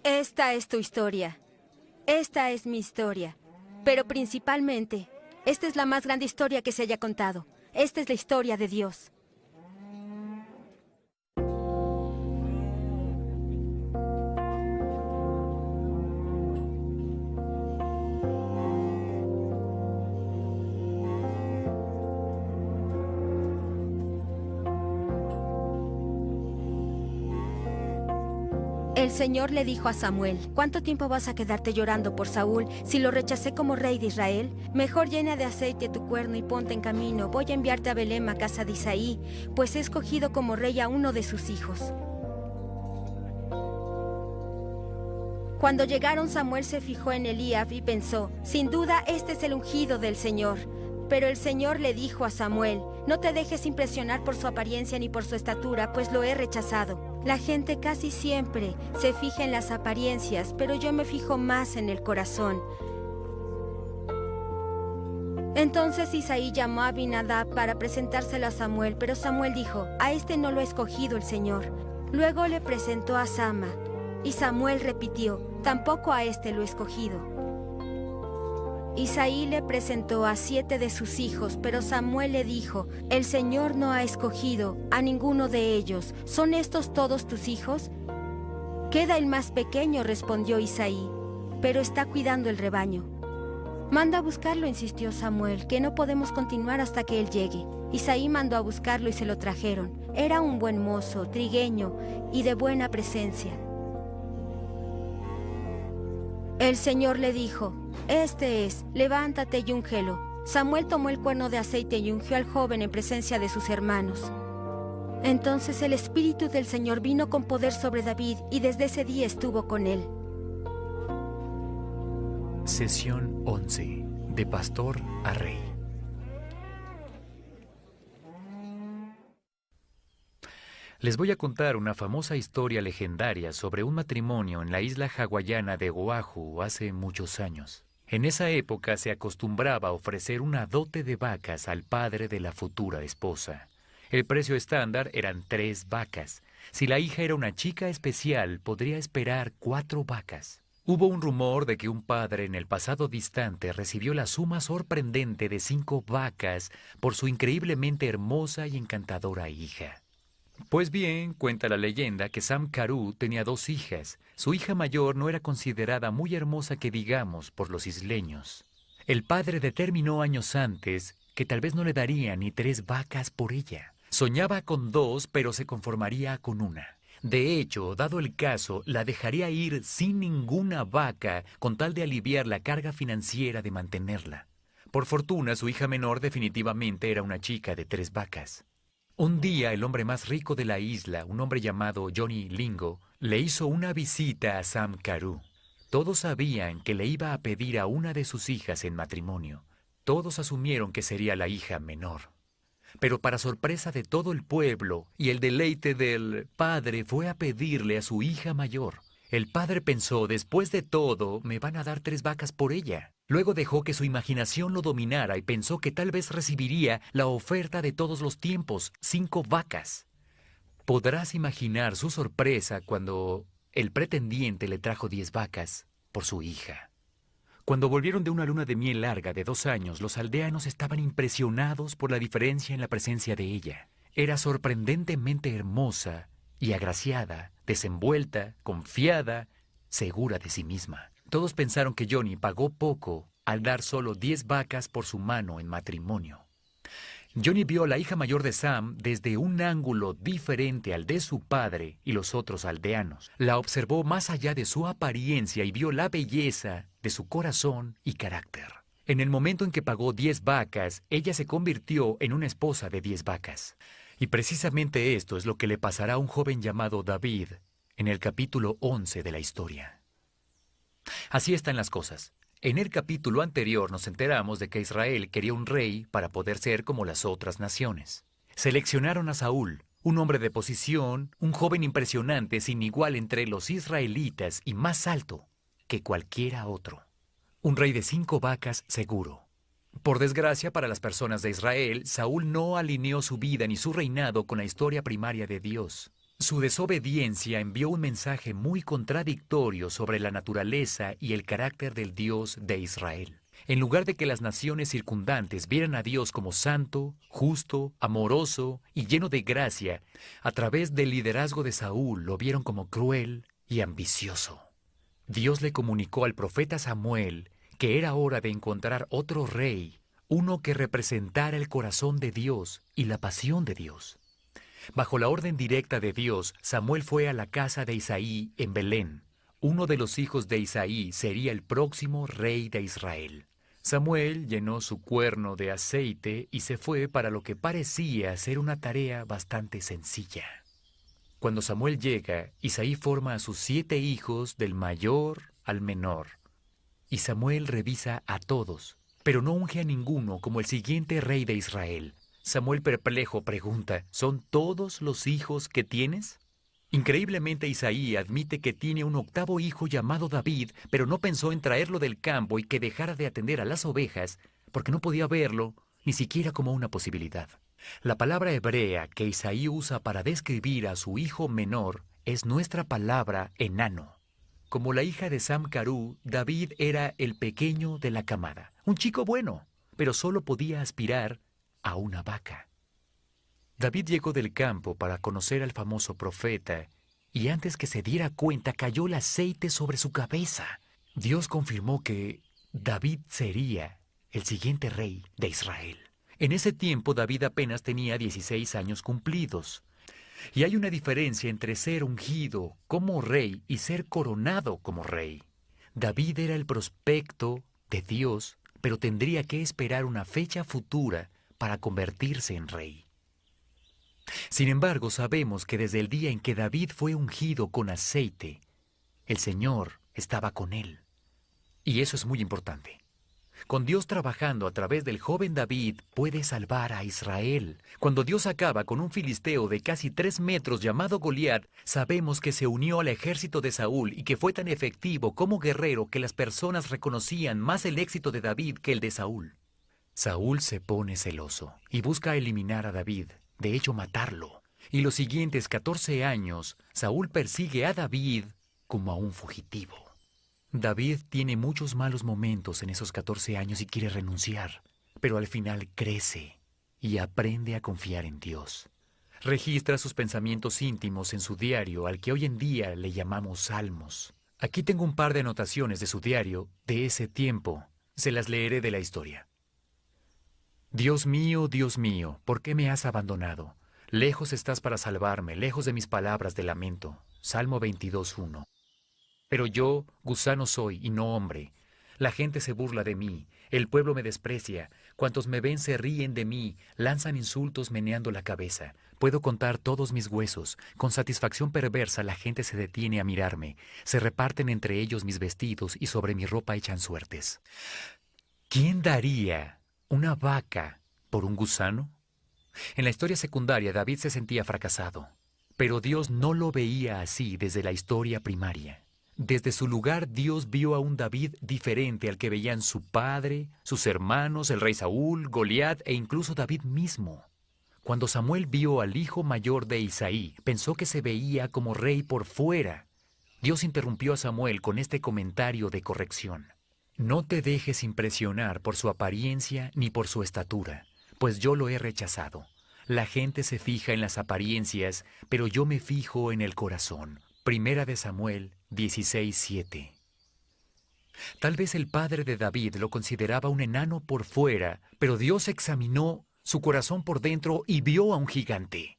Esta es tu historia. Esta es mi historia. Pero principalmente, esta es la más grande historia que se haya contado. Esta es la historia de Dios. El Señor le dijo a Samuel: ¿cuánto tiempo vas a quedarte llorando por Saúl si lo rechacé como rey de Israel? Mejor llena de aceite tu cuerno y ponte en camino. Voy a enviarte a Belén, a casa de Isaí, pues he escogido como rey a uno de sus hijos. Cuando llegaron, Samuel se fijó en Eliab y pensó: sin duda este es el ungido del Señor. Pero el Señor le dijo a Samuel: no te dejes impresionar por su apariencia ni por su estatura, pues lo he rechazado. La gente casi siempre se fija en las apariencias, pero yo me fijo más en el corazón. Entonces Isaí llamó a Abinadab para presentárselo a Samuel, pero Samuel dijo: a este no lo ha escogido el Señor. Luego le presentó a Sama, y Samuel repitió: tampoco a este lo he escogido. Isaí le presentó a 7 de sus hijos, pero Samuel le dijo: el Señor no ha escogido a ninguno de ellos. ¿Son estos todos tus hijos? Queda el más pequeño, respondió Isaí, pero está cuidando el rebaño. Manda a buscarlo, insistió Samuel, que no podemos continuar hasta que él llegue. Isaí mandó a buscarlo y se lo trajeron. Era un buen mozo, trigueño y de buena presencia. El Señor le dijo: este es, levántate y úngelo. Samuel tomó el cuerno de aceite y ungió al joven en presencia de sus hermanos. Entonces el Espíritu del Señor vino con poder sobre David, y desde ese día estuvo con él. Sesión 11. De pastor a rey. Les voy a contar una famosa historia legendaria sobre un matrimonio en la isla hawaiana de Oahu hace muchos años. En esa época se acostumbraba a ofrecer una dote de vacas al padre de la futura esposa. El precio estándar eran 3 vacas. Si la hija era una chica especial, podría esperar 4 vacas. Hubo un rumor de que un padre en el pasado distante recibió la suma sorprendente de 5 vacas por su increíblemente hermosa y encantadora hija. Pues bien, cuenta la leyenda que Sam Carew tenía 2 hijas. Su hija mayor no era considerada muy hermosa que digamos por los isleños. El padre determinó años antes que tal vez no le daría ni 3 vacas por ella. Soñaba con 2, pero se conformaría con una. De hecho, dado el caso, la dejaría ir sin ninguna vaca con tal de aliviar la carga financiera de mantenerla. Por fortuna, su hija menor definitivamente era una chica de 3 vacas. Un día, el hombre más rico de la isla, un hombre llamado Johnny Lingo, le hizo una visita a Sam Carew. Todos sabían que le iba a pedir a una de sus hijas en matrimonio. Todos asumieron que sería la hija menor. Pero para sorpresa de todo el pueblo y el deleite del padre, fue a pedirle a su hija mayor. El padre pensó: después de todo, me van a dar 3 vacas por ella. Luego dejó que su imaginación lo dominara y pensó que tal vez recibiría la oferta de todos los tiempos, 5 vacas. Podrás imaginar su sorpresa cuando el pretendiente le trajo 10 vacas por su hija. Cuando volvieron de una luna de miel larga de 2 años, los aldeanos estaban impresionados por la diferencia en la presencia de ella. Era sorprendentemente hermosa y agraciada, desenvuelta, confiada, segura de sí misma. Todos pensaron que Johnny pagó poco al dar solo 10 vacas por su mano en matrimonio. Johnny vio a la hija mayor de Sam desde un ángulo diferente al de su padre y los otros aldeanos. La observó más allá de su apariencia y vio la belleza de su corazón y carácter. En el momento en que pagó 10 vacas, ella se convirtió en una esposa de 10 vacas. Y precisamente esto es lo que le pasará a un joven llamado David en el capítulo 11 de la historia. Así están las cosas. En el capítulo anterior nos enteramos de que Israel quería un rey para poder ser como las otras naciones. Seleccionaron a Saúl, un hombre de posición, un joven impresionante sin igual entre los israelitas y más alto que cualquiera otro. Un rey de 5 vacas seguro. Por desgracia para las personas de Israel, Saúl no alineó su vida ni su reinado con la historia primaria de Dios. Su desobediencia envió un mensaje muy contradictorio sobre la naturaleza y el carácter del Dios de Israel. En lugar de que las naciones circundantes vieran a Dios como santo, justo, amoroso y lleno de gracia, a través del liderazgo de Saúl lo vieron como cruel y ambicioso. Dios le comunicó al profeta Samuel que era hora de encontrar otro rey, uno que representara el corazón de Dios y la pasión de Dios. Bajo la orden directa de Dios, Samuel fue a la casa de Isaí en Belén. Uno de los hijos de Isaí sería el próximo rey de Israel. Samuel llenó su cuerno de aceite y se fue para lo que parecía ser una tarea bastante sencilla. Cuando Samuel llega, Isaí forma a sus 7 hijos del mayor al menor. Y Samuel revisa a todos, pero no unge a ninguno como el siguiente rey de Israel. Samuel perplejo pregunta, ¿son todos los hijos que tienes? Increíblemente Isaí admite que tiene un 8º hijo llamado David, pero no pensó en traerlo del campo y que dejara de atender a las ovejas, porque no podía verlo ni siquiera como una posibilidad. La palabra hebrea que Isaí usa para describir a su hijo menor es nuestra palabra enano. Como la hija de Sam Carú, David era el pequeño de la camada, un chico bueno, pero solo podía aspirar a una vaca. David llegó del campo para conocer al famoso profeta, y antes que se diera cuenta cayó el aceite sobre su cabeza. Dios confirmó que David sería el siguiente rey de Israel. En ese tiempo David apenas tenía 16 años cumplidos. Y hay una diferencia entre ser ungido como rey y ser coronado como rey. David era el prospecto de Dios, pero tendría que esperar una fecha futura para convertirse en rey. Sin embargo, sabemos que desde el día en que David fue ungido con aceite, el Señor estaba con él. Y eso es muy importante. Con Dios trabajando a través del joven David puede salvar a Israel. Cuando Dios acaba con un filisteo de casi 3 metros llamado Goliat, sabemos que se unió al ejército de Saúl y que fue tan efectivo como guerrero que las personas reconocían más el éxito de David que el de Saúl. Saúl se pone celoso y busca eliminar a David, de hecho matarlo. Y los siguientes 14 años, Saúl persigue a David como a un fugitivo. David tiene muchos malos momentos en esos 14 años y quiere renunciar, pero al final crece y aprende a confiar en Dios. Registra sus pensamientos íntimos en su diario, al que hoy en día le llamamos Salmos. Aquí tengo un par de anotaciones de su diario de ese tiempo. Se las leeré de la historia. Dios mío, ¿por qué me has abandonado? Lejos estás para salvarme, lejos de mis palabras de lamento. Salmo 22:1. Pero yo, gusano soy y no hombre. La gente se burla de mí, el pueblo me desprecia. Cuantos me ven se ríen de mí, lanzan insultos meneando la cabeza. Puedo contar todos mis huesos. Con satisfacción perversa la gente se detiene a mirarme. Se reparten entre ellos mis vestidos y sobre mi ropa echan suertes. ¿Quién daría una vaca por un gusano? En la historia secundaria David se sentía fracasado, pero Dios no lo veía así desde la historia primaria. Desde su lugar Dios vio a un David diferente al que veían su padre, sus hermanos, el rey Saúl, Goliat e incluso David mismo. Cuando Samuel vio al hijo mayor de Isaí, pensó que se veía como rey por fuera. Dios interrumpió a Samuel con este comentario de corrección. No te dejes impresionar por su apariencia ni por su estatura, pues yo lo he rechazado. La gente se fija en las apariencias, pero yo me fijo en el corazón. Primera de Samuel 16:7. Tal vez el padre de David lo consideraba un enano por fuera, pero Dios examinó su corazón por dentro y vio a un gigante.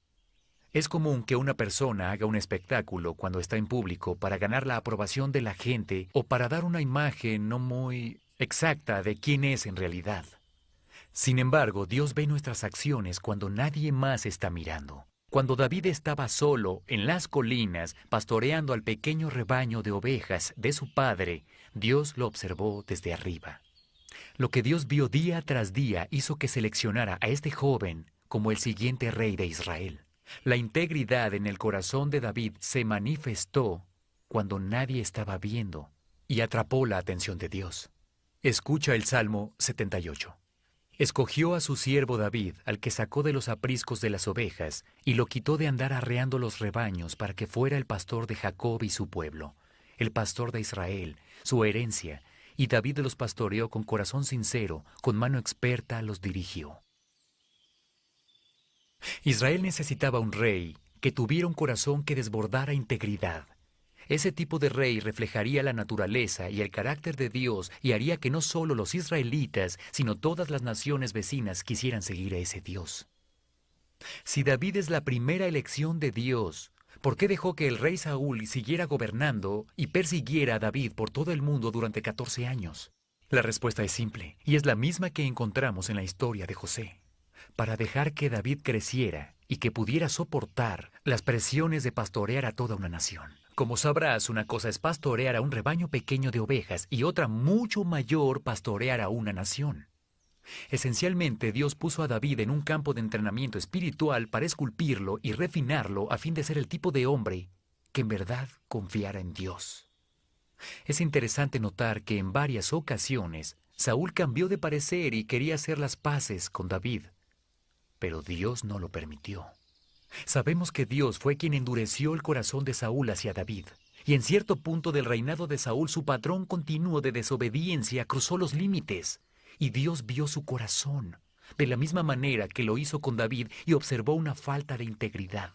Es común que una persona haga un espectáculo cuando está en público para ganar la aprobación de la gente o para dar una imagen no muy exacta de quién es en realidad. Sin embargo, Dios ve nuestras acciones cuando nadie más está mirando. Cuando David estaba solo en las colinas pastoreando al pequeño rebaño de ovejas de su padre, Dios lo observó desde arriba. Lo que Dios vio día tras día hizo que seleccionara a este joven como el siguiente rey de Israel. La integridad en el corazón de David se manifestó cuando nadie estaba viendo y atrapó la atención de Dios. Escucha el Salmo 78. Escogió a su siervo David, al que sacó de los apriscos de las ovejas, y lo quitó de andar arreando los rebaños para que fuera el pastor de Jacob y su pueblo, el pastor de Israel, su herencia, y David los pastoreó con corazón sincero, con mano experta los dirigió. Israel necesitaba un rey que tuviera un corazón que desbordara integridad. Ese tipo de rey reflejaría la naturaleza y el carácter de Dios y haría que no solo los israelitas, sino todas las naciones vecinas quisieran seguir a ese Dios. Si David es la primera elección de Dios, ¿por qué dejó que el rey Saúl siguiera gobernando y persiguiera a David por todo el mundo durante 14 años? La respuesta es simple, y es la misma que encontramos en la historia de José. Para dejar que David creciera y que pudiera soportar las presiones de pastorear a toda una nación. Como sabrás, una cosa es pastorear a un rebaño pequeño de ovejas y otra mucho mayor pastorear a una nación. Esencialmente, Dios puso a David en un campo de entrenamiento espiritual para esculpirlo y refinarlo a fin de ser el tipo de hombre que en verdad confiara en Dios. Es interesante notar que en varias ocasiones Saúl cambió de parecer y quería hacer las paces con David, pero Dios no lo permitió. Sabemos que Dios fue quien endureció el corazón de Saúl hacia David, y en cierto punto del reinado de Saúl su patrón continuo de desobediencia cruzó los límites, y Dios vio su corazón, de la misma manera que lo hizo con David y observó una falta de integridad.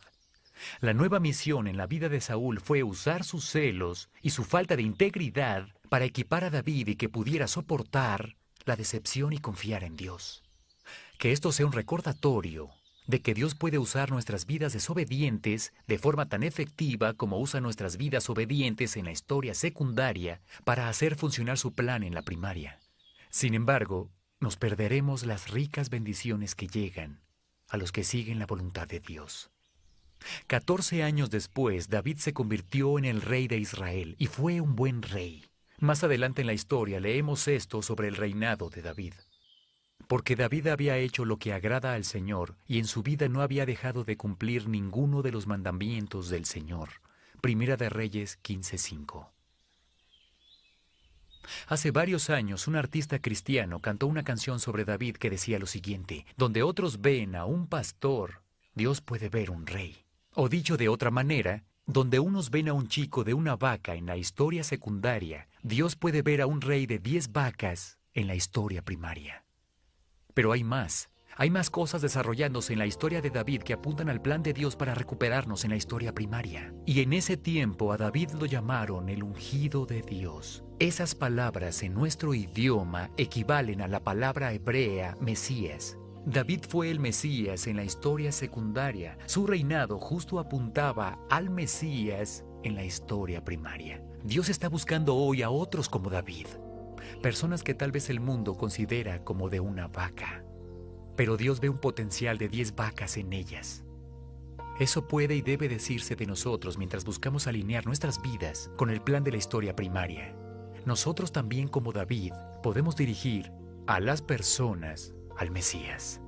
La nueva misión en la vida de Saúl fue usar sus celos y su falta de integridad para equipar a David y que pudiera soportar la decepción y confiar en Dios. Que esto sea un recordatorio de que Dios puede usar nuestras vidas desobedientes de forma tan efectiva como usa nuestras vidas obedientes en la historia secundaria para hacer funcionar su plan en la primaria. Sin embargo, nos perderemos las ricas bendiciones que llegan a los que siguen la voluntad de Dios. 14 años después, David se convirtió en el rey de Israel y fue un buen rey. Más adelante en la historia leemos esto sobre el reinado de David. Porque David había hecho lo que agrada al Señor y en su vida no había dejado de cumplir ninguno de los mandamientos del Señor. Primera de Reyes 15:5. Hace varios años un artista cristiano cantó una canción sobre David que decía lo siguiente: donde otros ven a un pastor, Dios puede ver un rey. O dicho de otra manera, donde unos ven a un chico de una vaca en la historia secundaria, Dios puede ver a un rey de 10 vacas en la historia primaria. Pero hay más cosas desarrollándose en la historia de David que apuntan al plan de Dios para recuperarnos en la historia primaria. Y en ese tiempo a David lo llamaron el ungido de Dios. Esas palabras en nuestro idioma equivalen a la palabra hebrea Mesías. David fue el Mesías en la historia secundaria. Su reinado justo apuntaba al Mesías en la historia primaria. Dios está buscando hoy a otros como David. Personas que tal vez el mundo considera como de una vaca. Pero Dios ve un potencial de 10 vacas en ellas. Eso puede y debe decirse de nosotros mientras buscamos alinear nuestras vidas con el plan de la historia primaria. Nosotros también como David podemos dirigir a las personas al Mesías.